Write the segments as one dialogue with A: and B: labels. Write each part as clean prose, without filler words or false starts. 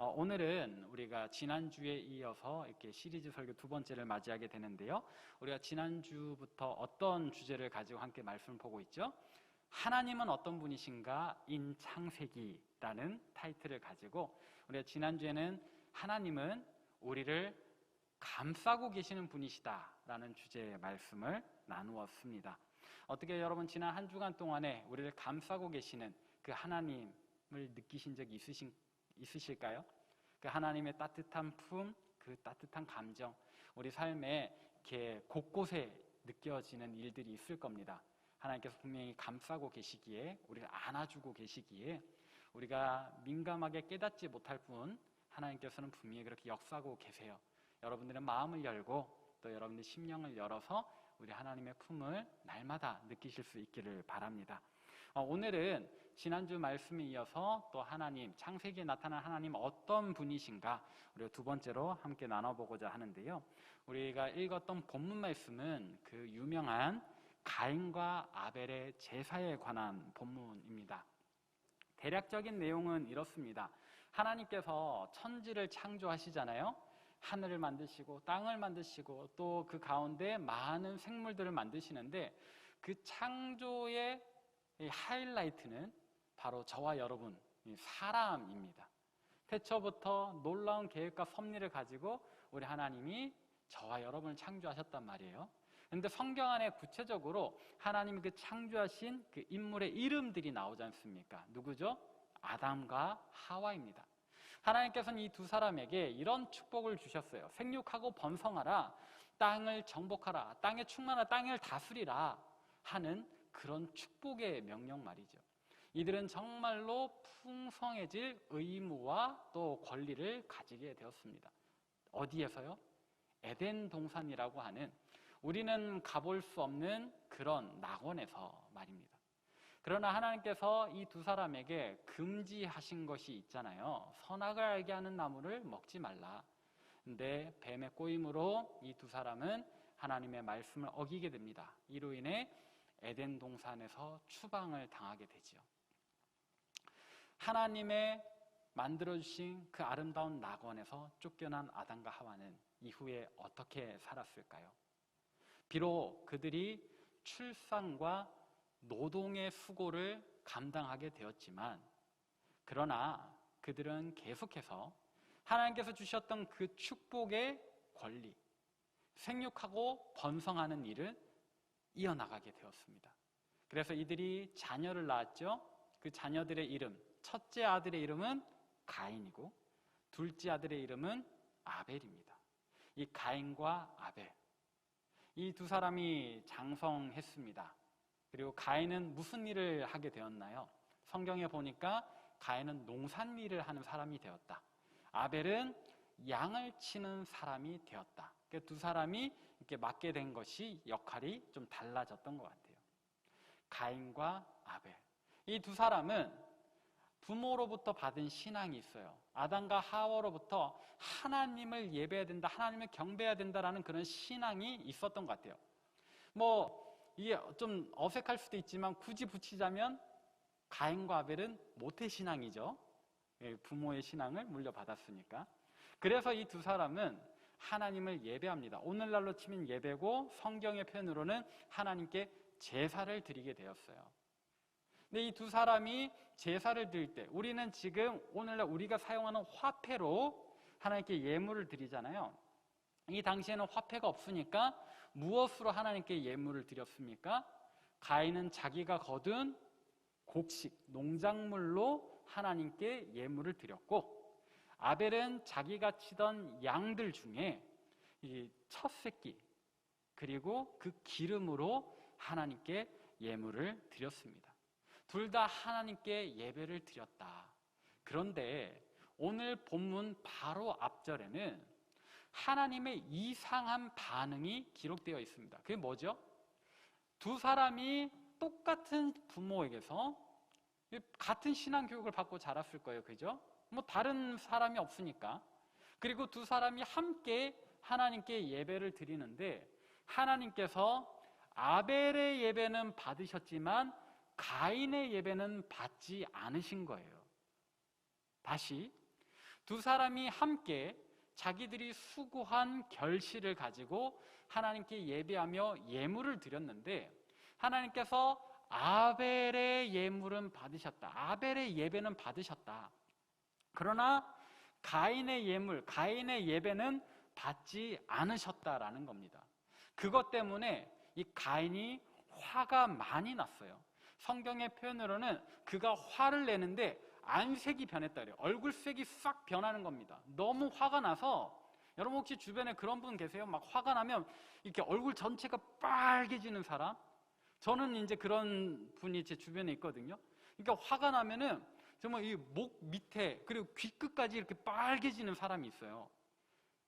A: 오늘은 우리가 지난주에 이어서 이렇게 시리즈 설교 두 번째를 맞이하게 되는데요. 우리가 지난주부터 어떤 주제를 가지고 함께 말씀을 보고 있죠? 하나님은 어떤 분이신가? 인 창세기라는 타이틀을 가지고 우리가 지난주에는 하나님은 우리를 감싸고 계시는 분이시다라는 주제의 말씀을 나누었습니다. 어떻게 여러분 지난 한 주간 동안에 우리를 감싸고 계시는 그 하나님을 느끼신 적이 있으실까요? 그 하나님의 따뜻한 품, 그 따뜻한 감정, 우리 삶에 이렇게 곳곳에 느껴지는 일들이 있을 겁니다. 하나님께서 분명히 감싸고 계시기에, 우리를 안아주고 계시기에, 우리가 민감하게 깨닫지 못할 뿐 하나님께서는 분명히 그렇게 역사하고 계세요. 여러분들의 마음을 열고 또 여러분들의 심령을 열어서 우리 하나님의 품을 날마다 느끼실 수 있기를 바랍니다. 오늘은 지난주 말씀에 이어서 또 하나님, 창세기에 나타난 하나님 어떤 분이신가 우리가 두 번째로 함께 나눠보고자 하는데요. 우리가 읽었던 본문 말씀은 그 유명한 가인과 아벨의 제사에 관한 본문입니다. 대략적인 내용은 이렇습니다. 하나님께서 천지를 창조하시잖아요. 하늘을 만드시고 땅을 만드시고 또 그 가운데 많은 생물들을 만드시는데 그 창조의 하이라이트는 바로 저와 여러분, 사람입니다. 태초부터 놀라운 계획과 섭리를 가지고 우리 하나님이 저와 여러분을 창조하셨단 말이에요. 그런데 성경 안에 구체적으로 하나님이 그 창조하신 그 인물의 이름들이 나오지 않습니까? 누구죠? 아담과 하와입니다. 하나님께서는 이 두 사람에게 이런 축복을 주셨어요. 생육하고 번성하라, 땅을 정복하라, 땅에 충만하라, 땅을 다스리라 하는 그런 축복의 명령 말이죠. 이들은 정말로 풍성해질 의무와 또 권리를 가지게 되었습니다. 어디에서요? 에덴 동산이라고 하는 우리는 가볼 수 없는 그런 낙원에서 말입니다. 그러나 하나님께서 이 두 사람에게 금지하신 것이 있잖아요. 선악을 알게 하는 나무를 먹지 말라. 근데 뱀의 꼬임으로 이 두 사람은 하나님의 말씀을 어기게 됩니다. 이로 인해 에덴 동산에서 추방을 당하게 되지요. 하나님의 만들어주신 그 아름다운 낙원에서 쫓겨난 아담과 하와는 이후에 어떻게 살았을까요? 비록 그들이 출산과 노동의 수고를 감당하게 되었지만, 그러나 그들은 계속해서 하나님께서 주셨던 그 축복의 권리, 생육하고 번성하는 일을 이어나가게 되었습니다. 그래서 이들이 자녀를 낳았죠. 그 자녀들의 이름, 첫째 아들의 이름은 가인이고 둘째 아들의 이름은 아벨입니다. 이 가인과 아벨, 이 두 사람이 장성했습니다. 그리고 가인은 무슨 일을 하게 되었나요? 성경에 보니까 가인은 농산일을 하는 사람이 되었다. 아벨은 양을 치는 사람이 되었다. 그 두 사람이 이렇게 맡게 된 것이 역할이 좀 달라졌던 것 같아요. 가인과 아벨, 이 두 사람은 부모로부터 받은 신앙이 있어요. 아담과 하와로부터 하나님을 예배해야 된다, 하나님을 경배해야 된다라는 그런 신앙이 있었던 것 같아요. 이게 좀 어색할 수도 있지만 굳이 붙이자면 가인과 아벨은 모태신앙이죠. 부모의 신앙을 물려받았으니까. 그래서 이 두 사람은 하나님을 예배합니다. 오늘날로 치면 예배고 성경의 표현으로는 하나님께 제사를 드리게 되었어요. 근데 이 두 사람이 제사를 드릴 때 우리는 지금 오늘날 우리가 사용하는 화폐로 하나님께 예물을 드리잖아요. 이 당시에는 화폐가 없으니까 무엇으로 하나님께 예물을 드렸습니까? 가인은 자기가 거둔 곡식, 농작물로 하나님께 예물을 드렸고, 아벨은 자기가 치던 양들 중에 이 첫 새끼 그리고 그 기름으로 하나님께 예물을 드렸습니다. 둘 다 하나님께 예배를 드렸다. 그런데 오늘 본문 바로 앞절에는 하나님의 이상한 반응이 기록되어 있습니다. 그게 뭐죠? 두 사람이 똑같은 부모에게서 같은 신앙 교육을 받고 자랐을 거예요. 그죠? 다른 사람이 없으니까. 그리고 두 사람이 함께 하나님께 예배를 드리는데 하나님께서 아벨의 예배는 받으셨지만 가인의 예배는 받지 않으신 거예요. 다시 두 사람이 함께 자기들이 수고한 결실을 가지고 하나님께 예배하며 예물을 드렸는데 하나님께서 아벨의 예물은 받으셨다. 아벨의 예배는 받으셨다. 그러나 가인의 예물, 가인의 예배는 받지 않으셨다라는 겁니다. 그것 때문에 이 가인이 화가 많이 났어요. 성경의 표현으로는 그가 화를 내는데 안색이 변했다 그래요. 얼굴색이 싹 변하는 겁니다. 너무 화가 나서, 여러분 혹시 주변에 그런 분 계세요? 막 화가 나면 이렇게 얼굴 전체가 빨개지는 사람? 저는 이제 그런 분이 제 주변에 있거든요. 그러니까 화가 나면은 정말 이 목 밑에 그리고 귀 끝까지 이렇게 빨개지는 사람이 있어요.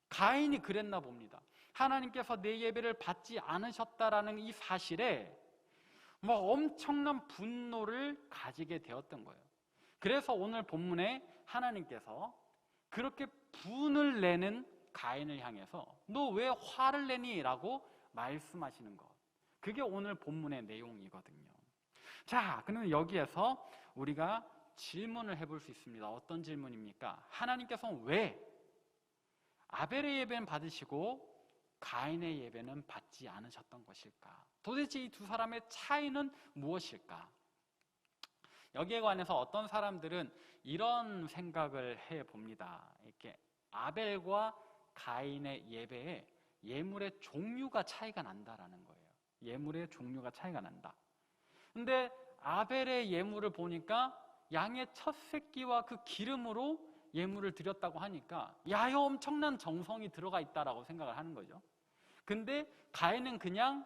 A: 가인이 그랬나 봅니다. 하나님께서 내 예배를 받지 않으셨다라는 이 사실에 뭐 엄청난 분노를 가지게 되었던 거예요. 그래서 오늘 본문에 하나님께서 그렇게 분을 내는 가인을 향해서 너 왜 화를 내니? 라고 말씀하시는 것. 그게 오늘 본문의 내용이거든요. 자, 그러면 여기에서 우리가 질문을 해볼 수 있습니다. 어떤 질문입니까? 하나님께서는 왜 아벨의 예배는 받으시고 가인의 예배는 받지 않으셨던 것일까? 도대체 이 두 사람의 차이는 무엇일까? 여기에 관해서 어떤 사람들은 이런 생각을 해봅니다. 이렇게 아벨과 가인의 예배에 예물의 종류가 차이가 난다라는 거예요. 예물의 종류가 차이가 난다. 근데 아벨의 예물을 보니까 양의 첫 새끼와 그 기름으로 예물을 드렸다고 하니까 야, 이 엄청난 정성이 들어가 있다라고 생각을 하는 거죠. 근데 가인은 그냥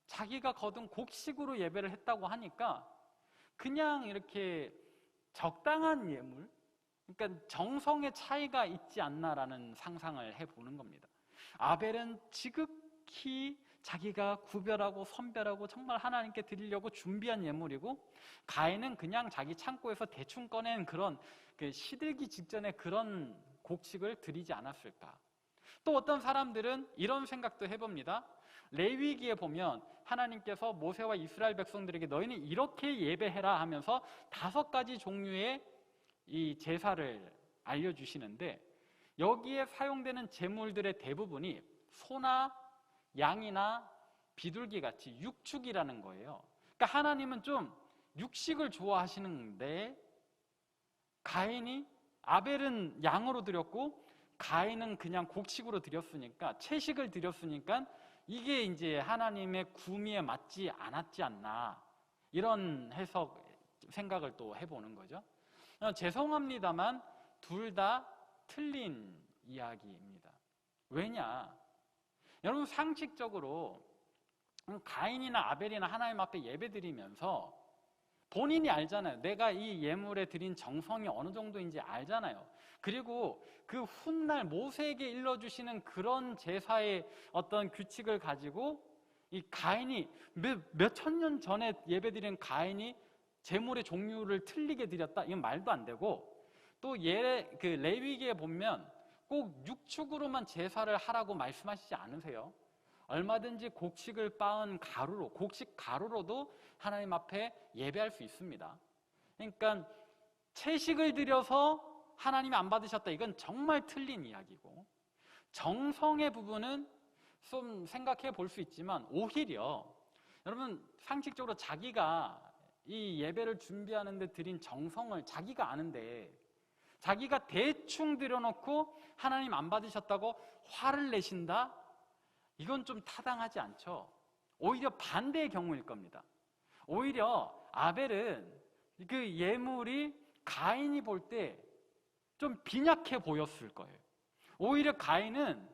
A: 자기가 거둔 곡식으로 예배를 했다고 하니까 그냥 이렇게 적당한 예물, 그러니까 정성의 차이가 있지 않나라는 상상을 해보는 겁니다. 아벨은 지극히 자기가 구별하고 선별하고 정말 하나님께 드리려고 준비한 예물이고 가인은 그냥 자기 창고에서 대충 꺼낸 그런 시들기 직전에 그런 곡식을 드리지 않았을까. 또 어떤 사람들은 이런 생각도 해봅니다. 레위기에 보면 하나님께서 모세와 이스라엘 백성들에게 너희는 이렇게 예배해라 하면서 5가지 종류의 이 제사를 알려주시는데 여기에 사용되는 제물들의 대부분이 소나 양이나 비둘기 같이 육축이라는 거예요. 그러니까 하나님은 좀 육식을 좋아하시는데 가인이 아벨은 양으로 드렸고 가인은 그냥 곡식으로 드렸으니까 채식을 드렸으니까 이게 이제 하나님의 구미에 맞지 않았지 않나 이런 해석 생각을 또 해보는 거죠. 죄송합니다만 둘 다 틀린 이야기입니다. 왜냐? 여러분 상식적으로 가인이나 아벨이나 하나님 앞에 예배드리면서 본인이 알잖아요. 내가 이 예물에 드린 정성이 어느 정도인지 알잖아요. 그리고 그 훗날 모세에게 일러주시는 그런 제사의 어떤 규칙을 가지고 이 가인이 몇천 년 전에 예배드린 가인이 제물의 종류를 틀리게 드렸다? 이건 말도 안 되고 또 그 레위기에 보면 꼭 육축으로만 제사를 하라고 말씀하시지 않으세요. 얼마든지 곡식을 빻은 가루로, 곡식 가루로도 하나님 앞에 예배할 수 있습니다. 그러니까 채식을 드려서 하나님이 안 받으셨다. 이건 정말 틀린 이야기고 정성의 부분은 좀 생각해 볼 수 있지만 오히려 여러분 상식적으로 자기가 이 예배를 준비하는 데 드린 정성을 자기가 아는데 자기가 대충 드려놓고 하나님 안 받으셨다고 화를 내신다? 이건 좀 타당하지 않죠. 오히려 반대의 경우일 겁니다. 오히려 아벨은 그 예물이 가인이 볼 때 좀 빈약해 보였을 거예요. 오히려 가인은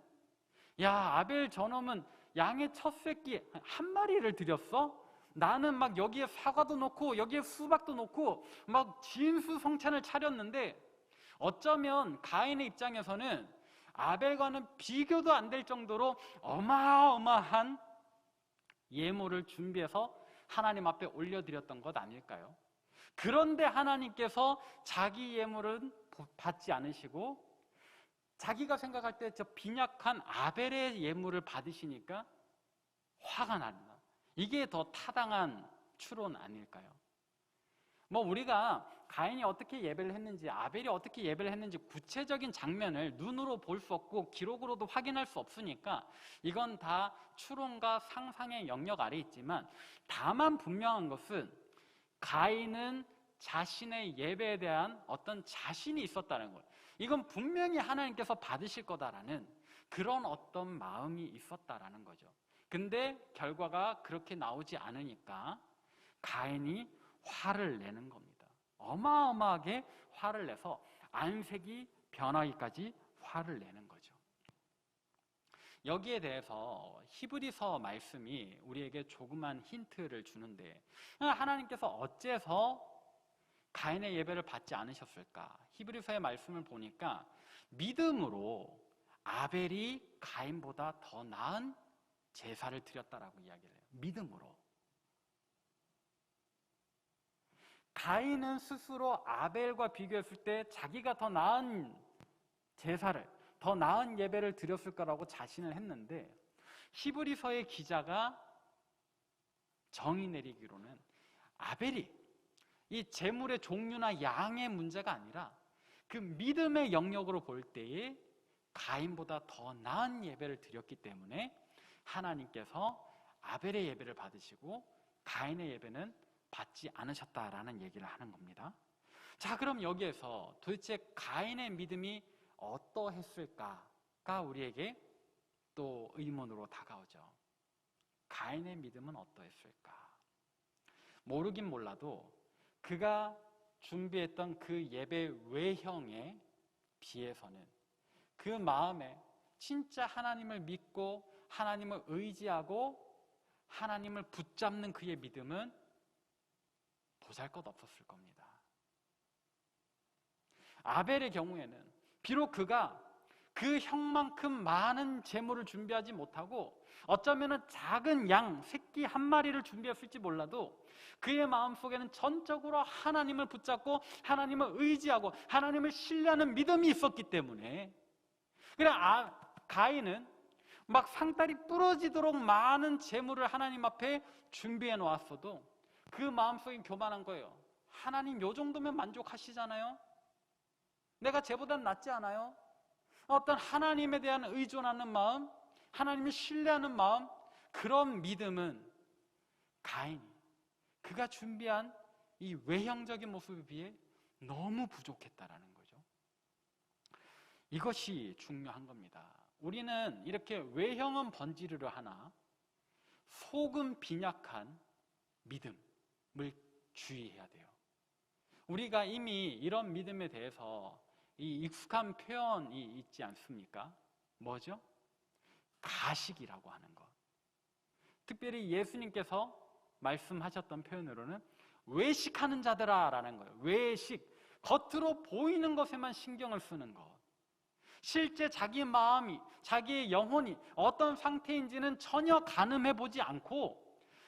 A: 야, 아벨 저놈은 양의 첫 새끼 한 마리를 드렸어? 나는 막 여기에 사과도 넣고 여기에 수박도 넣고 막 진수성찬을 차렸는데 어쩌면 가인의 입장에서는 아벨과는 비교도 안 될 정도로 어마어마한 예물을 준비해서 하나님 앞에 올려드렸던 것 아닐까요? 그런데 하나님께서 자기 예물은 받지 않으시고 자기가 생각할 때 저 빈약한 아벨의 예물을 받으시니까 화가 난다. 이게 더 타당한 추론 아닐까요? 뭐 우리가 가인이 어떻게 예배를 했는지, 아벨이 어떻게 예배를 했는지 구체적인 장면을 눈으로 볼 수 없고 기록으로도 확인할 수 없으니까 이건 다 추론과 상상의 영역 아래 있지만, 다만 분명한 것은 가인은 자신의 예배에 대한 어떤 자신이 있었다는 거예요. 이건 분명히 하나님께서 받으실 거다라는 그런 어떤 마음이 있었다라는 거죠. 근데 결과가 그렇게 나오지 않으니까 가인이 화를 내는 겁니다. 어마어마하게 화를 내서 안색이 변하기까지 화를 내는 거죠. 여기에 대해서 히브리서 말씀이 우리에게 조그만 힌트를 주는데, 하나님께서 어째서 가인의 예배를 받지 않으셨을까? 히브리서의 말씀을 보니까 믿음으로 아벨이 가인보다 더 나은 제사를 드렸다라고 이야기를 해요. 믿음으로. 가인은 스스로 아벨과 비교했을 때 자기가 더 나은 제사를, 더 나은 예배를 드렸을 거라고 자신을 했는데, 히브리서의 기자가 정의 내리기로는 아벨이 이 제물의 종류나 양의 문제가 아니라 그 믿음의 영역으로 볼 때에 가인보다 더 나은 예배를 드렸기 때문에 하나님께서 아벨의 예배를 받으시고 가인의 예배는 받지 않으셨다라는 얘기를 하는 겁니다. 자, 그럼 여기에서 도대체 가인의 믿음이 어떠했을까가 우리에게 또 의문으로 다가오죠. 가인의 믿음은 어떠했을까? 모르긴 몰라도 그가 준비했던 그 예배 외형에 비해서는 그 마음에 진짜 하나님을 믿고 하나님을 의지하고 하나님을 붙잡는 그의 믿음은 보잘것없었을 겁니다. 아벨의 경우에는 비록 그가 그 형만큼 많은 제물을 준비하지 못하고 어쩌면 작은 양 새끼 한 마리를 준비했을지 몰라도 그의 마음속에는 전적으로 하나님을 붙잡고 하나님을 의지하고 하나님을 신뢰하는 믿음이 있었기 때문에, 그래 가인은 막 상다리 부러지도록 많은 제물을 하나님 앞에 준비해 놓았어도 그 마음속에 교만한 거예요. 하나님 요 정도면 만족하시잖아요? 내가 쟤보단 낫지 않아요? 어떤 하나님에 대한 의존하는 마음, 하나님을 신뢰하는 마음, 그런 믿음은 가인이 그가 준비한 이 외형적인 모습에 비해 너무 부족했다라는 거죠. 이것이 중요한 겁니다. 우리는 이렇게 외형은 번지르르 하나 속은 빈약한 믿음을 주의해야 돼요. 우리가 이미 이런 믿음에 대해서 이 익숙한 표현이 있지 않습니까? 뭐죠? 가식이라고 하는 것. 특별히 예수님께서 말씀하셨던 표현으로는 외식하는 자들아 라는 거예요. 외식, 겉으로 보이는 것에만 신경을 쓰는 것. 실제 자기 마음이, 자기의 영혼이 어떤 상태인지는 전혀 가늠해 보지 않고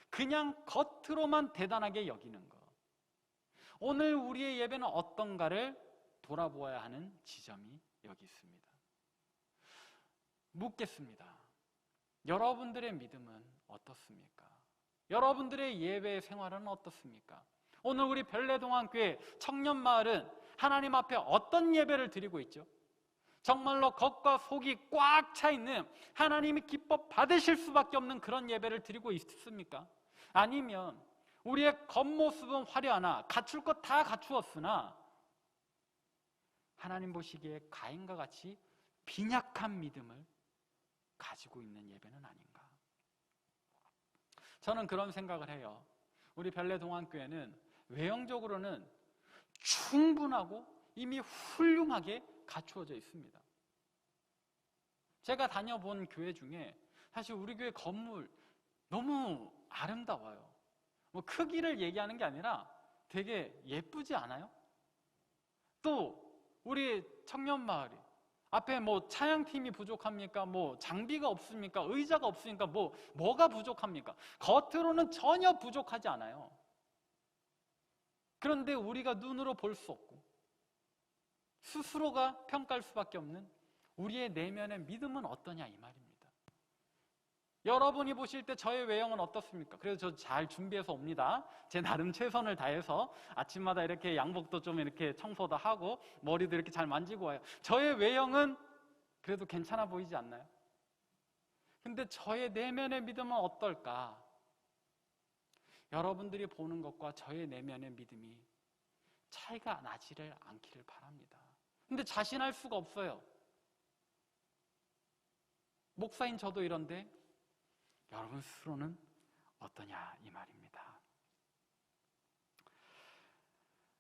A: 그냥 겉으로만 대단하게 여기는 것. 오늘 우리의 예배는 어떤가를 돌아보아야 하는 지점이 여기 있습니다. 묻겠습니다. 여러분들의 믿음은 어떻습니까? 여러분들의 예배 생활은 어떻습니까? 오늘 우리 별내동안교회 청년마을은 하나님 앞에 어떤 예배를 드리고 있죠? 정말로 겉과 속이 꽉 차 있는 하나님이 기뻐 받으실 수밖에 없는 그런 예배를 드리고 있습니까? 아니면 우리의 겉모습은 화려하나 갖출 것 다 갖추었으나 하나님 보시기에 가인과 같이 빈약한 믿음을 가지고 있는 예배는 아닌가? 저는 그런 생각을 해요. 우리 별내동안교회는 외형적으로는 충분하고 이미 훌륭하게 갖추어져 있습니다. 제가 다녀본 교회 중에 사실 우리 교회 건물 너무 아름다워요. 뭐 크기를 얘기하는 게 아니라 되게 예쁘지 않아요? 또 우리 청년마을이 앞에 뭐 차양팀이 부족합니까? 뭐 장비가 없습니까? 의자가 없으니까 뭐가 부족합니까? 겉으로는 전혀 부족하지 않아요. 그런데 우리가 눈으로 볼 수 없고 스스로가 평가할 수밖에 없는 우리의 내면의 믿음은 어떠냐 이 말입니다. 여러분이 보실 때 저의 외형은 어떻습니까? 그래서 저 잘 준비해서 옵니다. 제 나름 최선을 다해서 아침마다 이렇게 양복도 좀 이렇게 청소도 하고 머리도 이렇게 잘 만지고 와요. 저의 외형은 그래도 괜찮아 보이지 않나요? 근데 저의 내면의 믿음은 어떨까? 여러분들이 보는 것과 저의 내면의 믿음이 차이가 나지를 않기를 바랍니다. 근데 자신할 수가 없어요. 목사인 저도 이런데 여러분 스스로는 어떠냐 이 말입니다.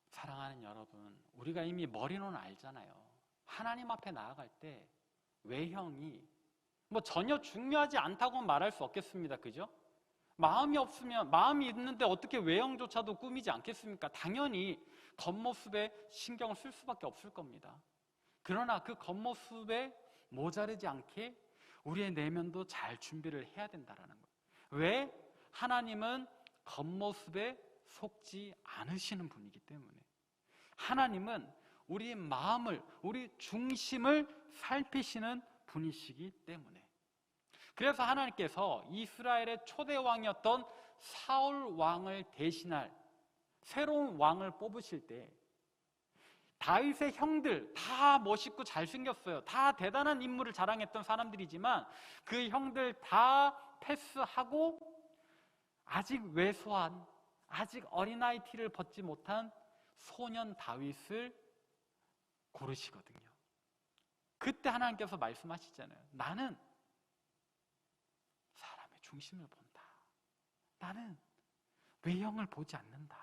A: 사랑하는 여러분, 우리가 이미 머리로는 알잖아요. 하나님 앞에 나아갈 때 외형이 전혀 중요하지 않다고 말할 수 없겠습니다. 그죠? 마음이 있는데 어떻게 외형조차도 꾸미지 않겠습니까? 당연히 겉모습에 신경을 쓸 수밖에 없을 겁니다. 그러나 그 겉모습에 모자르지 않게 우리의 내면도 잘 준비를 해야 된다는 거예요. 왜? 하나님은 겉모습에 속지 않으시는 분이기 때문에. 하나님은 우리 마음을, 우리 중심을 살피시는 분이시기 때문에. 그래서 하나님께서 이스라엘의 초대 왕이었던 사울 왕을 대신할 새로운 왕을 뽑으실 때 다윗의 형들 다 멋있고 잘생겼어요. 다 대단한 인물을 자랑했던 사람들이지만 그 형들 다 패스하고 아직 왜소한, 아직 어린아이 티를 벗지 못한 소년 다윗을 고르시거든요. 그때 하나님께서 말씀하시잖아요. 나는 사람의 중심을 본다. 나는 외형을 보지 않는다.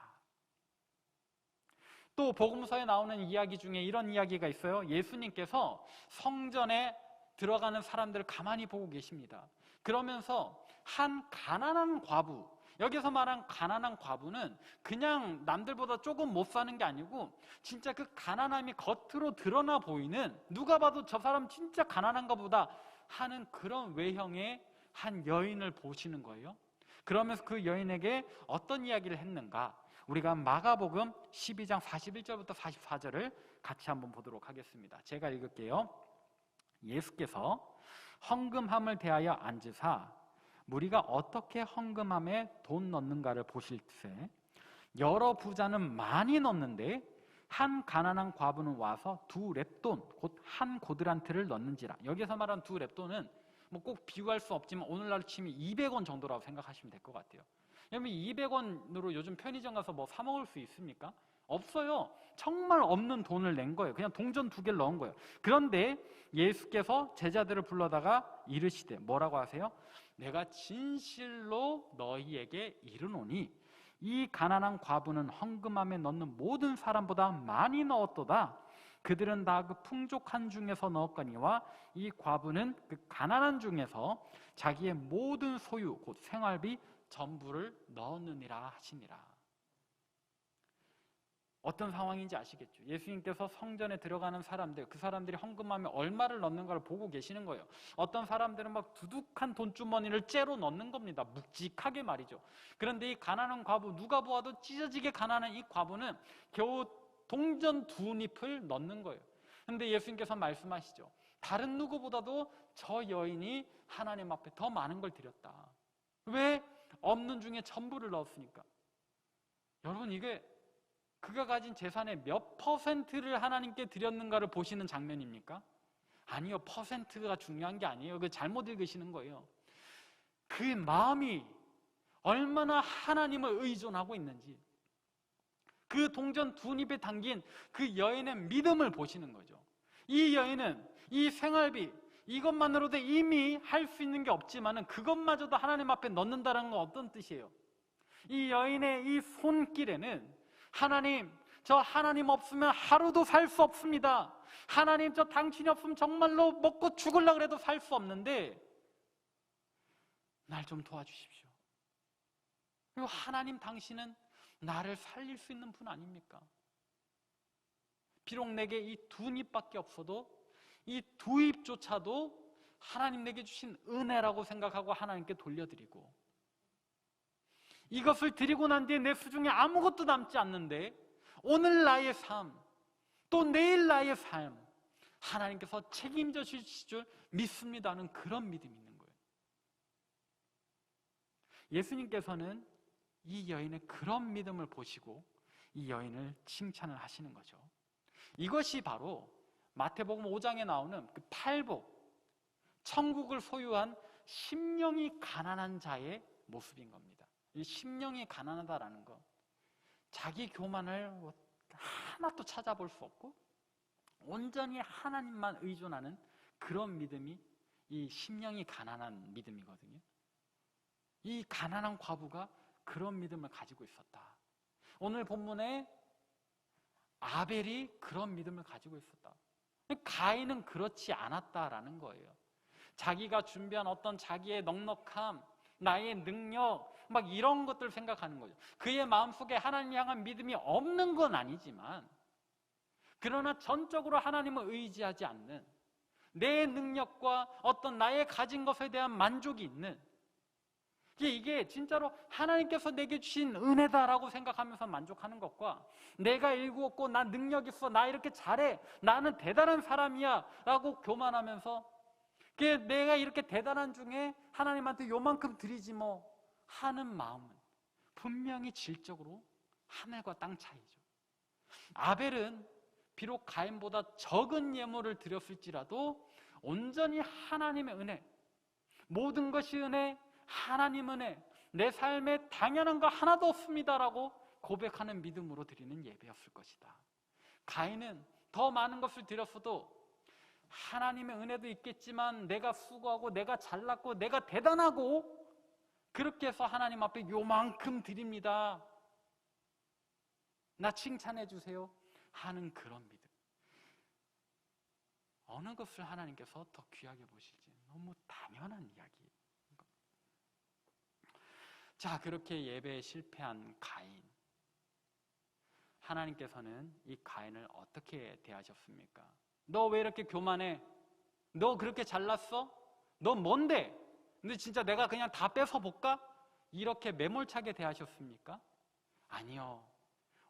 A: 또 복음서에 나오는 이야기 중에 이런 이야기가 있어요. 예수님께서 성전에 들어가는 사람들을 가만히 보고 계십니다. 그러면서 한 가난한 과부, 여기서 말한 가난한 과부는 그냥 남들보다 조금 못 사는 게 아니고 진짜 그 가난함이 겉으로 드러나 보이는, 누가 봐도 저 사람 진짜 가난한가 보다 하는 그런 외형의 한 여인을 보시는 거예요. 그러면서 그 여인에게 어떤 이야기를 했는가? 우리가 마가복음 12장 41절부터 44절을 같이 한번 보도록 하겠습니다. 제가 읽을게요. 예수께서 헌금함을 대하여 앉으사 무리가 어떻게 헌금함에 돈 넣는가를 보실세 여러 부자는 많이 넣는데 한 가난한 과부는 와서 2렙돈 곧 한 고드란트를 넣는지라. 여기서 말한 2렙돈은 꼭 비유할 수 없지만 오늘날 치면 200원 정도라고 생각하시면 될 것 같아요. 여러분 200원으로 요즘 편의점 가서 사 먹을 수 있습니까? 없어요. 정말 없는 돈을 낸 거예요. 그냥 동전 2개를 넣은 거예요. 그런데 예수께서 제자들을 불러다가 이르시되 뭐라고 하세요? 내가 진실로 너희에게 이르노니 이 가난한 과부는 헌금함에 넣는 모든 사람보다 많이 넣었도다. 그들은 다 그 풍족한 중에서 넣었거니와 이 과부는 그 가난한 중에서 자기의 모든 소유 곧 생활비 전부를 넣었느니라 하시니라. 어떤 상황인지 아시겠죠? 예수님께서 성전에 들어가는 사람들, 그 사람들이 헌금함에 얼마를 넣는가를 보고 계시는 거예요. 어떤 사람들은 두둑한 돈주머니를 째로 넣는 겁니다. 묵직하게 말이죠. 그런데 이 가난한 과부, 누가 보아도 찢어지게 가난한 이 과부는 겨우 동전 2잎을 넣는 거예요. 그런데 예수님께서 말씀하시죠. 다른 누구보다도 저 여인이 하나님 앞에 더 많은 걸 드렸다. 왜? 없는 중에 전부를 넣었으니까. 여러분, 이게 그가 가진 재산의 몇 퍼센트를 하나님께 드렸는가를 보시는 장면입니까? 아니요, 퍼센트가 중요한 게 아니에요. 그 잘못 읽으시는 거예요. 그 마음이 얼마나 하나님을 의존하고 있는지, 그 동전 2잎에 담긴 그 여인의 믿음을 보시는 거죠. 이 여인은 이 생활비, 이것만으로도 이미 할 수 있는 게 없지만은 그것마저도 하나님 앞에 넣는다는 건 어떤 뜻이에요? 이 여인의 이 손길에는 하나님, 저 하나님 없으면 하루도 살 수 없습니다. 하나님, 저 당신이 없으면 정말로 먹고 죽으려고 해도 살 수 없는데 날 좀 도와주십시오. 그리고 하나님, 당신은 나를 살릴 수 있는 분 아닙니까? 비록 내게 이 2잎밖에 없어도 이 2잎조차도 하나님 내게 주신 은혜라고 생각하고 하나님께 돌려드리고, 이것을 드리고 난 뒤에 내 수중에 아무것도 남지 않는데 오늘 나의 삶, 또 내일 나의 삶, 하나님께서 책임져 주실 줄 믿습니다는 그런 믿음이 있는 거예요. 예수님께서는 이 여인의 그런 믿음을 보시고 이 여인을 칭찬을 하시는 거죠. 이것이 바로 마태복음 5장에 나오는 그 팔복, 천국을 소유한 심령이 가난한 자의 모습인 겁니다. 이 심령이 가난하다라는 것, 자기 교만을 하나도 찾아볼 수 없고 온전히 하나님만 의존하는 그런 믿음이 이 심령이 가난한 믿음이거든요. 이 가난한 과부가 그런 믿음을 가지고 있었다. 오늘 본문에 아벨이 그런 믿음을 가지고 있었다. 가인은 그렇지 않았다라는 거예요. 자기가 준비한 어떤 자기의 넉넉함, 나의 능력, 막 이런 것들을 생각하는 거죠. 그의 마음속에 하나님 향한 믿음이 없는 건 아니지만, 그러나 전적으로 하나님을 의지하지 않는 내 능력과 어떤 나의 가진 것에 대한 만족이 있는, 이게 진짜로 하나님께서 내게 주신 은혜다라고 생각하면서 만족하는 것과, 내가 일구었고 나 능력 있어, 나 이렇게 잘해, 나는 대단한 사람이야 라고 교만하면서 내가 이렇게 대단한 중에 하나님한테 요만큼 드리지 뭐 하는 마음은 분명히 질적으로 하늘과 땅 차이죠. 아벨은 비록 가인보다 적은 예물을 드렸을지라도 온전히 하나님의 은혜, 모든 것이 은혜, 하나님 은혜, 내 삶에 당연한 거 하나도 없습니다라고 고백하는 믿음으로 드리는 예배였을 것이다. 가인은 더 많은 것을 드렸어도 하나님의 은혜도 있겠지만 내가 수고하고 내가 잘났고 내가 대단하고 그렇게 해서 하나님 앞에 요만큼 드립니다, 나 칭찬해 주세요 하는 그런 믿음. 어느 것을 하나님께서 더 귀하게 보실지 너무 당연한 이야기예요. 자, 그렇게 예배에 실패한 가인, 하나님께서는 이 가인을 어떻게 대하셨습니까? 너 왜 이렇게 교만해? 너 그렇게 잘났어? 너 뭔데? 근데 진짜 내가 그냥 다 뺏어볼까? 이렇게 매몰차게 대하셨습니까? 아니요.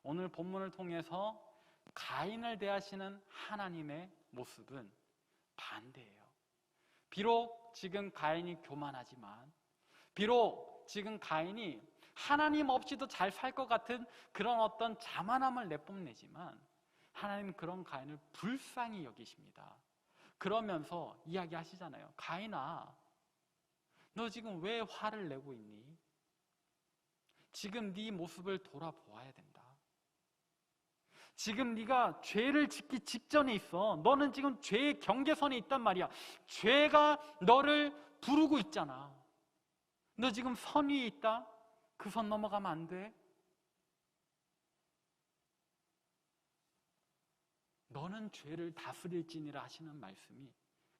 A: 오늘 본문을 통해서 가인을 대하시는 하나님의 모습은 반대예요. 비록 지금 가인이 교만하지만, 비록 지금 가인이 하나님 없이도 잘 살 것 같은 그런 어떤 자만함을 내뽐내지만, 하나님은 그런 가인을 불쌍히 여기십니다. 그러면서 이야기하시잖아요. 가인아, 너 지금 왜 화를 내고 있니? 지금 네 모습을 돌아보아야 된다. 지금 네가 죄를 짓기 직전에 있어. 너는 지금 죄의 경계선에 있단 말이야. 죄가 너를 부르고 있잖아. 너 지금 선 위에 있다? 그 선 넘어가면 안 돼. 너는 죄를 다스릴지니라 하시는 말씀이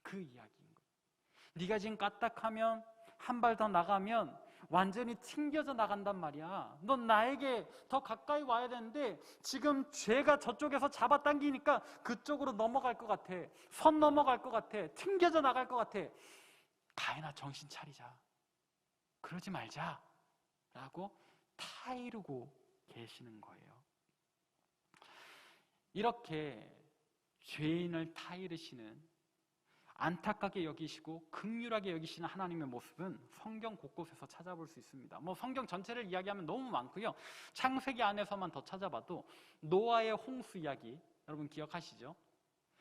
A: 그 이야기인 거예요. 네가 지금 까딱하면, 한 발 더 나가면 완전히 튕겨져 나간단 말이야. 넌 나에게 더 가까이 와야 되는데 지금 죄가 저쪽에서 잡아당기니까 그쪽으로 넘어갈 것 같아. 선 넘어갈 것 같아. 튕겨져 나갈 것 같아. 가인아, 정신 차리자. 그러지 말자 라고 타이르고 계시는 거예요. 이렇게 죄인을 타이르시는, 안타깝게 여기시고 긍휼하게 여기시는 하나님의 모습은 성경 곳곳에서 찾아볼 수 있습니다. 성경 전체를 이야기하면 너무 많고요. 창세기 안에서만 더 찾아봐도 노아의 홍수 이야기 여러분 기억하시죠?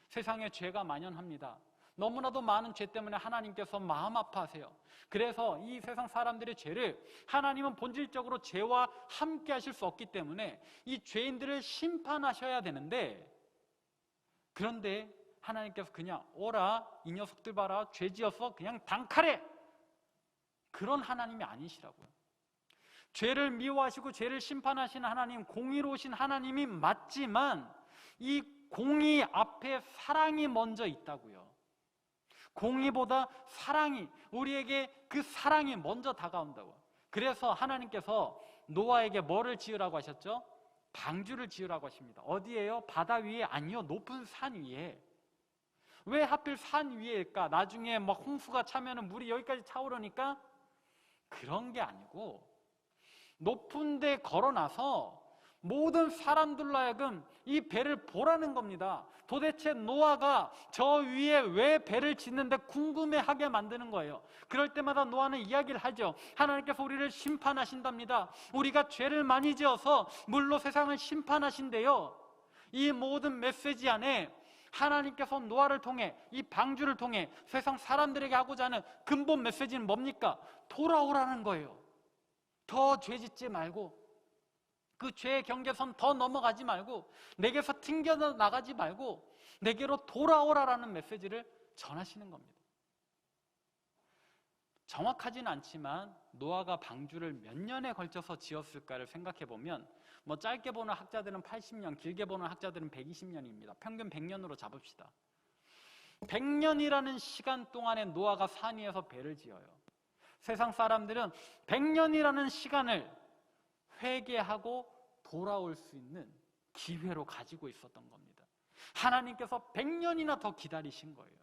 A: 세상에 죄가 만연합니다. 너무나도 많은 죄 때문에 하나님께서 마음 아파하세요. 그래서 이 세상 사람들의 죄를 하나님은 본질적으로 죄와 함께 하실 수 없기 때문에 이 죄인들을 심판하셔야 되는데, 그런데 하나님께서 그냥 오라, 이 녀석들 봐라, 죄 지었어, 그냥 단칼에, 그런 하나님이 아니시라고요. 죄를 미워하시고 죄를 심판하시는 하나님, 공의로우신 하나님이 맞지만 이 공의 앞에 사랑이 먼저 있다고요. 공의보다 사랑이, 우리에게 그 사랑이 먼저 다가온다고. 그래서 하나님께서 노아에게 뭐를 지으라고 하셨죠? 방주를 지으라고 하십니다. 어디예요? 바다 위에? 아니요, 높은 산 위에. 왜 하필 산 위에일까? 나중에 막 홍수가 차면은 물이 여기까지 차오르니까? 그런 게 아니고, 높은 데 걸어놔서 모든 사람들로 하여금 이 배를 보라는 겁니다. 도대체 노아가 저 위에 왜 배를 짓는데 궁금해하게 만드는 거예요. 그럴 때마다 노아는 이야기를 하죠. 하나님께서 우리를 심판하신답니다. 우리가 죄를 많이 지어서 물로 세상을 심판하신대요. 이 모든 메시지 안에 하나님께서 노아를 통해, 이 방주를 통해 세상 사람들에게 하고자 하는 근본 메시지는 뭡니까? 돌아오라는 거예요. 더 죄짓지 말고, 그 죄의 경계선 더 넘어가지 말고, 내게서 튕겨 나가지 말고 내게로 돌아오라라는 메시지를 전하시는 겁니다. 정확하지는 않지만 노아가 방주를 몇 년에 걸쳐서 지었을까를 생각해 보면 짧게 보는 학자들은 80년, 길게 보는 학자들은 120년입니다. 평균 100년으로 잡읍시다. 100년이라는 시간 동안에 노아가 산 위에서 배를 지어요. 세상 사람들은 100년이라는 시간을 회개하고 돌아올 수 있는 기회로 가지고 있었던 겁니다. 하나님께서 100년이나 더 기다리신 거예요.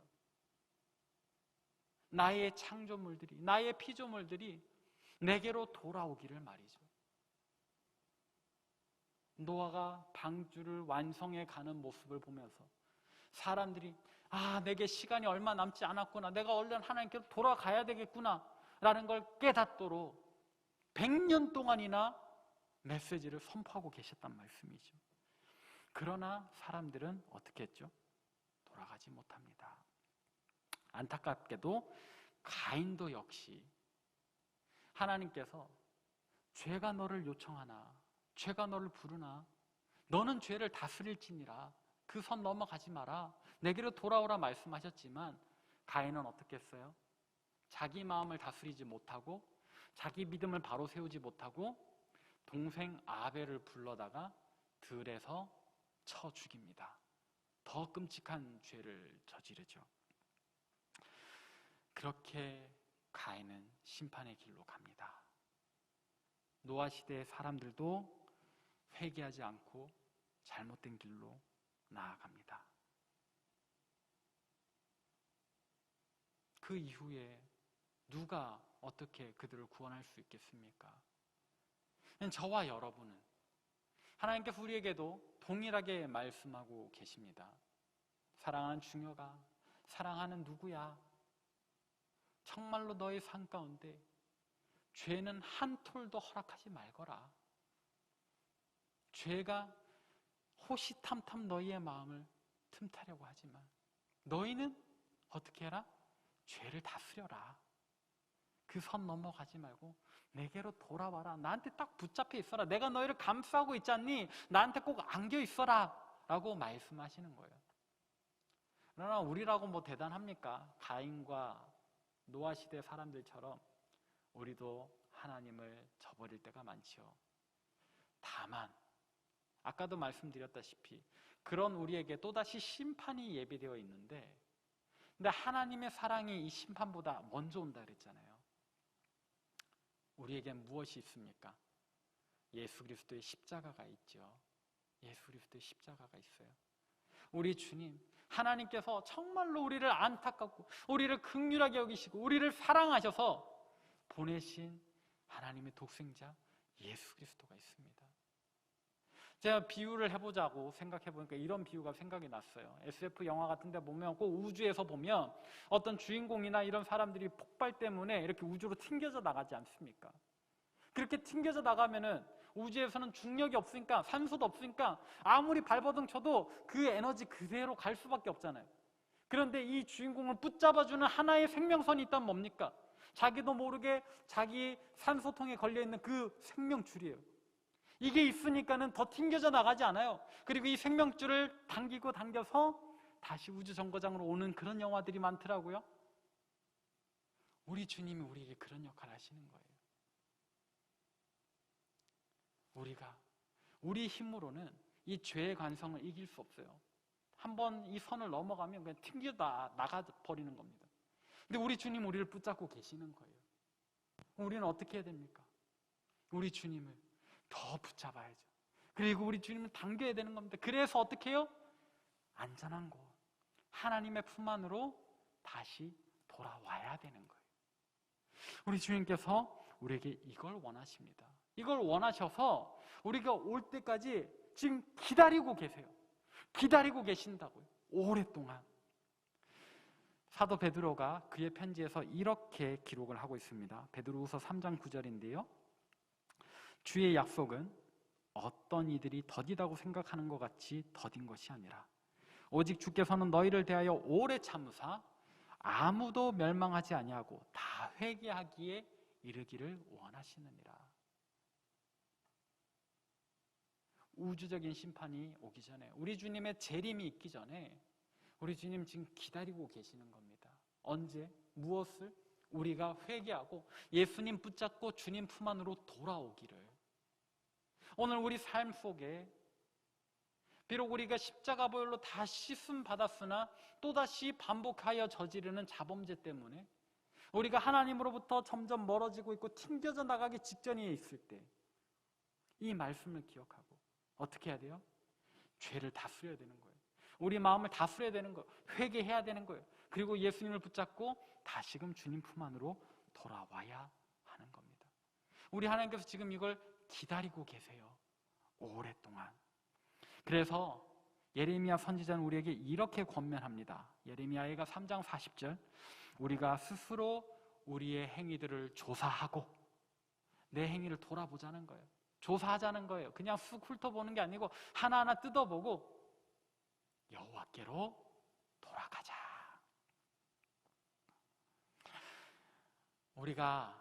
A: 나의 창조물들이, 나의 피조물들이 내게로 돌아오기를 말이죠. 노아가 방주를 완성해 가는 모습을 보면서 사람들이 내게 시간이 얼마 남지 않았구나, 내가 얼른 하나님께로 돌아가야 되겠구나 라는 걸 깨닫도록 100년 동안이나 메시지를 선포하고 계셨단 말씀이죠. 그러나 사람들은 어떻게 했죠? 돌아가지 못합니다. 안타깝게도 가인도 역시 하나님께서 죄가 너를 요청하나, 죄가 너를 부르나, 너는 죄를 다스릴지니라, 그 선 넘어가지 마라, 내게로 돌아오라 말씀하셨지만 가인은 어떻게 했어요? 자기 마음을 다스리지 못하고 자기 믿음을 바로 세우지 못하고 동생 아벨을 불러다가 들에서 쳐 죽입니다. 더 끔찍한 죄를 저지르죠. 그렇게 가인은 심판의 길로 갑니다. 노아 시대의 사람들도 회개하지 않고 잘못된 길로 나아갑니다. 그 이후에 누가 어떻게 그들을 구원할 수 있겠습니까? 저와 여러분은 하나님께서 우리에게도 동일하게 말씀하고 계십니다. 사랑하는 중녀가, 사랑하는 누구야, 정말로 너의 삶 가운데 죄는 한 톨도 허락하지 말거라. 죄가 호시탐탐 너희의 마음을 틈타려고 하지만 너희는 어떻게 해라? 죄를 다스려라. 그 선 넘어가지 말고 내게로 돌아와라. 나한테 딱 붙잡혀 있어라. 내가 너희를 감싸고 있지 않니? 나한테 꼭 안겨 있어라 라고 말씀하시는 거예요. 그러나 우리라고 뭐 대단합니까? 가인과 노아 시대 사람들처럼 우리도 하나님을 저버릴 때가 많지요. 다만 아까도 말씀드렸다시피 그런 우리에게 또다시 심판이 예비되어 있는데, 근데 하나님의 사랑이 이 심판보다 먼저 온다 그랬잖아요. 우리에겐 무엇이 있습니까? 예수 그리스도의 십자가가 있죠. 예수 그리스도의 십자가가 있어요. 우리 주님, 하나님께서 정말로 우리를 안타깝고 우리를 긍휼하게 여기시고 우리를 사랑하셔서 보내신 하나님의 독생자 예수 그리스도가 있습니다. 제가 비유를 해보자고 생각해보니까 이런 비유가 생각이 났어요. SF 영화 같은 데 보면 꼭 우주에서 보면 어떤 주인공이나 이런 사람들이 폭발 때문에 이렇게 우주로 튕겨져 나가지 않습니까? 그렇게 튕겨져 나가면은 우주에서는 중력이 없으니까, 산소도 없으니까 아무리 발버둥 쳐도 그 에너지 그대로 갈 수밖에 없잖아요. 그런데 이 주인공을 붙잡아주는 하나의 생명선이 있다면 뭡니까? 자기도 모르게 자기 산소통에 걸려있는 그 생명줄이에요. 이게 있으니까는 더 튕겨져 나가지 않아요. 그리고 이 생명줄을 당기고 당겨서 다시 우주 정거장으로 오는 그런 영화들이 많더라고요. 우리 주님이 우리에게 그런 역할을 하시는 거예요. 우리가 우리 힘으로는 이 죄의 관성을 이길 수 없어요. 한번 이 선을 넘어가면 그냥 튕겨 나가버리는 겁니다. 근데 우리 주님 우리를 붙잡고 계시는 거예요. 우리는 어떻게 해야 됩니까? 우리 주님을 더 붙잡아야죠. 그리고 우리 주님을 당겨야 되는 겁니다. 그래서 어떻게 해요? 안전한 곳, 하나님의 품 안으로 다시 돌아와야 되는 거예요. 우리 주님께서 우리에게 이걸 원하십니다. 이걸 원하셔서 우리가 올 때까지 지금 기다리고 계세요. 기다리고 계신다고요. 오랫동안. 사도 베드로가 그의 편지에서 이렇게 기록을 하고 있습니다. 베드로후서 3장 9절인데요. 주의 약속은 어떤 이들이 더디다고 생각하는 것 같이 더딘 것이 아니라 오직 주께서는 너희를 대하여 오래 참으사 아무도 멸망하지 아니하고 다 회개하기에 이르기를 원하시느니라. 우주적인 심판이 오기 전에, 우리 주님의 재림이 있기 전에 우리 주님 지금 기다리고 계시는 겁니다. 언제? 무엇을? 우리가 회개하고 예수님 붙잡고 주님 품 안으로 돌아오기를. 오늘 우리 삶 속에 비록 우리가 십자가 보혈로 다 씻음 받았으나 또다시 반복하여 저지르는 자범죄 때문에 우리가 하나님으로부터 점점 멀어지고 있고 튕겨져 나가기 직전에 있을 때 이 말씀을 기억하고 어떻게 해야 돼요? 죄를 다스려야 되는 거예요. 우리 마음을 다스려야 되는 거예요. 회개해야 되는 거예요. 그리고 예수님을 붙잡고 다시금 주님 품 안으로 돌아와야 하는 겁니다. 우리 하나님께서 지금 이걸 기다리고 계세요. 오랫동안. 그래서 예레미야 선지자는 우리에게 이렇게 권면합니다. 예레미야가 3장 40절, 우리가 스스로 우리의 행위들을 조사하고 내 행위를 돌아보자는 거예요. 조사하자는 거예요. 그냥 쑥 훑어보는 게 아니고 하나하나 뜯어보고 여호와께로 돌아가자. 우리가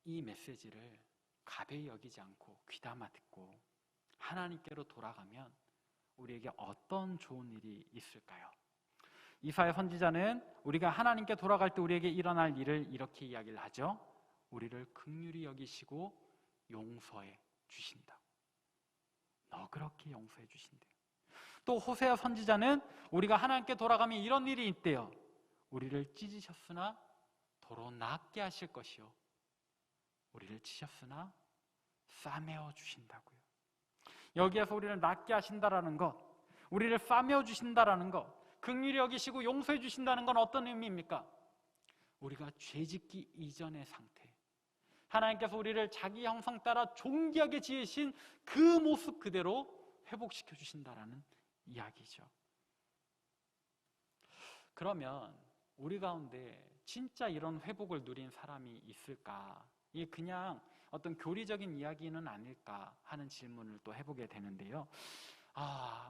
A: 이 메시지를 가벼이 여기지 않고 귀담아 듣고 하나님께로 돌아가면 우리에게 어떤 좋은 일이 있을까요? 이사야 선지자는 우리가 하나님께 돌아갈 때 우리에게 일어날 일을 이렇게 이야기를 하죠. 우리를 긍휼히 여기시고 용서해 주신다. 너그럽게 용서해 주신대. 또 호세아 선지자는 우리가 하나님께 돌아가면 이런 일이 있대요. 우리를 찢으셨으나 도로 낫게 하실 것이요 우리를 치셨으나 싸매어 주신다고요. 여기에서 우리를 낫게 하신다라는 것, 우리를 싸매어 주신다라는 것, 긍휼히 여기시고 용서해 주신다는 건 어떤 의미입니까? 우리가 죄짓기 이전의 상태, 하나님께서 우리를 자기 형상 따라 존귀하게 지으신 그 모습 그대로 회복시켜 주신다라는 이야기죠. 그러면 우리 가운데 진짜 이런 회복을 누린 사람이 있을까? 이게 그냥 어떤 교리적인 이야기는 아닐까 하는 질문을 또 해보게 되는데요.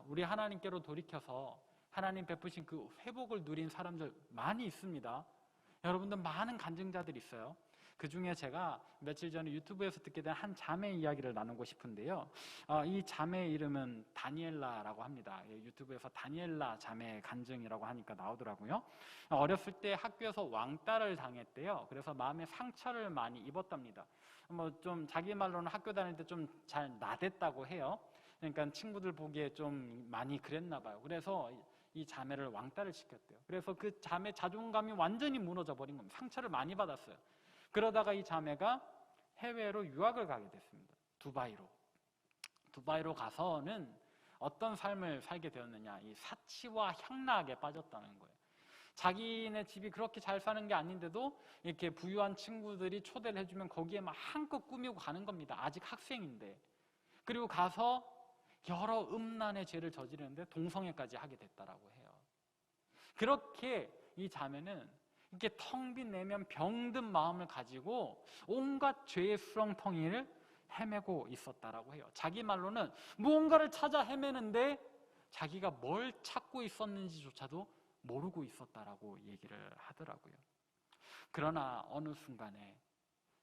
A: 우리 하나님께로 돌이켜서 하나님 베푸신 그 회복을 누린 사람들 많이 있습니다. 여러분들 많은 간증자들이 있어요. 그 중에 제가 며칠 전에 유튜브에서 듣게 된 한 자매 이야기를 나누고 싶은데요. 이 자매의 이름은 다니엘라라고 합니다. 유튜브에서 다니엘라 자매 간증이라고 하니까 나오더라고요. 어렸을 때 학교에서 왕따를 당했대요. 그래서 마음에 상처를 많이 입었답니다. 좀 자기 말로는 학교 다닐 때 좀 잘 나댔다고 해요. 그러니까 친구들 보기에 좀 많이 그랬나 봐요. 그래서 이 자매를 왕따를 시켰대요. 그래서 그 자매 자존감이 완전히 무너져 버린 겁니다. 상처를 많이 받았어요. 그러다가 이 자매가 해외로 유학을 가게 됐습니다. 두바이로 가서는 어떤 삶을 살게 되었느냐, 이 사치와 향락에 빠졌다는 거예요. 자기네 집이 그렇게 잘 사는 게 아닌데도 이렇게 부유한 친구들이 초대를 해주면 거기에 막 한껏 꾸미고 가는 겁니다. 아직 학생인데. 그리고 가서 여러 음란의 죄를 저지르는데 동성애까지 하게 됐다라고 해요. 그렇게 이 자매는 이렇게 텅 빈 내면 병든 마음을 가지고 온갖 죄의 수렁텅이를 헤매고 있었다라고 해요. 자기 말로는 무언가를 찾아 헤매는데 자기가 뭘 찾고 있었는지조차도 모르고 있었다라고 얘기를 하더라고요. 그러나 어느 순간에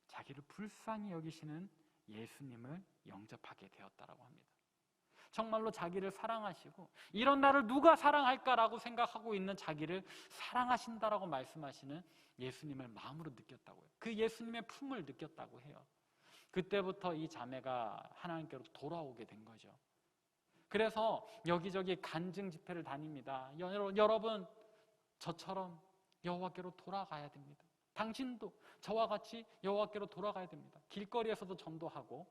A: 자기를 불쌍히 여기시는 예수님을 영접하게 되었다라고 합니다. 정말로 자기를 사랑하시고 이런 나를 누가 사랑할까라고 생각하고 있는 자기를 사랑하신다라고 말씀하시는 예수님을 마음으로 느꼈다고요. 그 예수님의 품을 느꼈다고 해요. 그때부터 이 자매가 하나님께로 돌아오게 된 거죠. 그래서 여기저기 간증 집회를 다닙니다. 여러분, 저처럼 여호와께로 돌아가야 됩니다. 당신도 저와 같이 여호와께로 돌아가야 됩니다. 길거리에서도 전도하고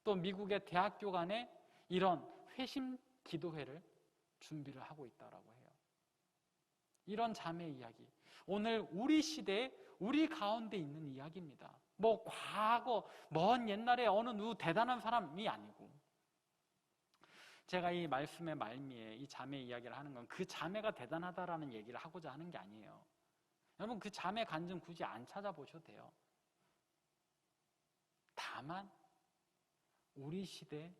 A: 또 미국의 대학교 간에 이런 회심 기도회를 준비를 하고 있다라고 해요. 이런 자매의 이야기, 오늘 우리 시대에 우리 가운데 있는 이야기입니다. 뭐 과거 먼 옛날에 어느 누구 대단한 사람이 아니고, 제가 이 말씀의 말미에 이 자매 이야기를 하는 건 그 자매가 대단하다라는 얘기를 하고자 하는 게 아니에요. 여러분, 그 자매 간증 굳이 안 찾아보셔도 돼요. 다만 우리 시대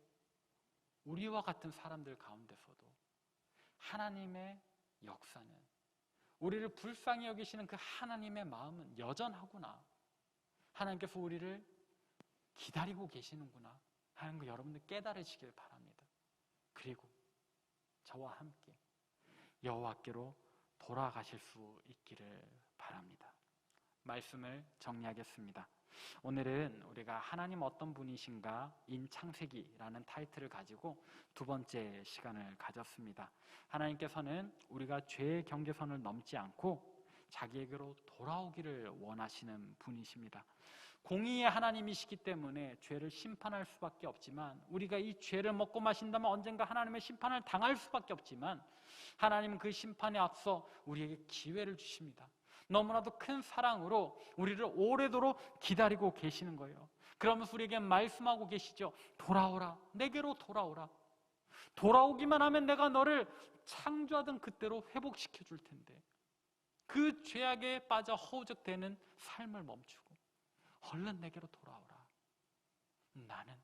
A: 우리와 같은 사람들 가운데서도 하나님의 역사는, 우리를 불쌍히 여기시는 그 하나님의 마음은 여전하구나, 하나님께서 우리를 기다리고 계시는구나 하는 거 여러분들 깨달으시길 바랍니다. 그리고 저와 함께 여호와께로 돌아가실 수 있기를 바랍니다. 말씀을 정리하겠습니다. 오늘은 우리가 하나님 어떤 분이신가 인 창세기라는 타이틀을 가지고 두 번째 시간을 가졌습니다. 하나님께서는 우리가 죄의 경계선을 넘지 않고 자기에게로 돌아오기를 원하시는 분이십니다. 공의의 하나님이시기 때문에 죄를 심판할 수밖에 없지만, 우리가 이 죄를 먹고 마신다면 언젠가 하나님의 심판을 당할 수밖에 없지만, 하나님은 그 심판에 앞서 우리에게 기회를 주십니다. 너무나도 큰 사랑으로 우리를 오래도록 기다리고 계시는 거예요. 그러면서 우리에게 말씀하고 계시죠. 돌아오라, 내게로 돌아오라. 돌아오기만 하면 내가 너를 창조하던 그때로 회복시켜 줄 텐데, 그 죄악에 빠져 허우적대는 삶을 멈추고 얼른 내게로 돌아오라. 나는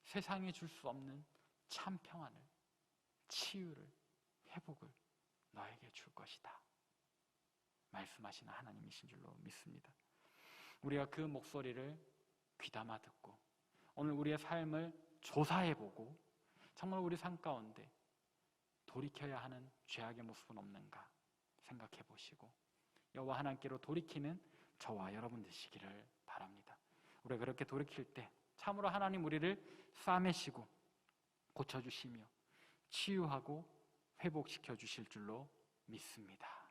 A: 세상이 줄 수 없는 참 평안을, 치유를, 회복을 너에게 줄 것이다 말씀하시는 하나님이신 줄로 믿습니다. 우리가 그 목소리를 귀담아 듣고 오늘 우리의 삶을 조사해보고 정말 우리 삶 가운데 돌이켜야 하는 죄악의 모습은 없는가 생각해 보시고 여호와 하나님께로 돌이키는 저와 여러분 되시기를 바랍니다. 우리가 그렇게 돌이킬 때 참으로 하나님 우리를 싸매시고 고쳐주시며 치유하고 회복시켜 주실 줄로 믿습니다.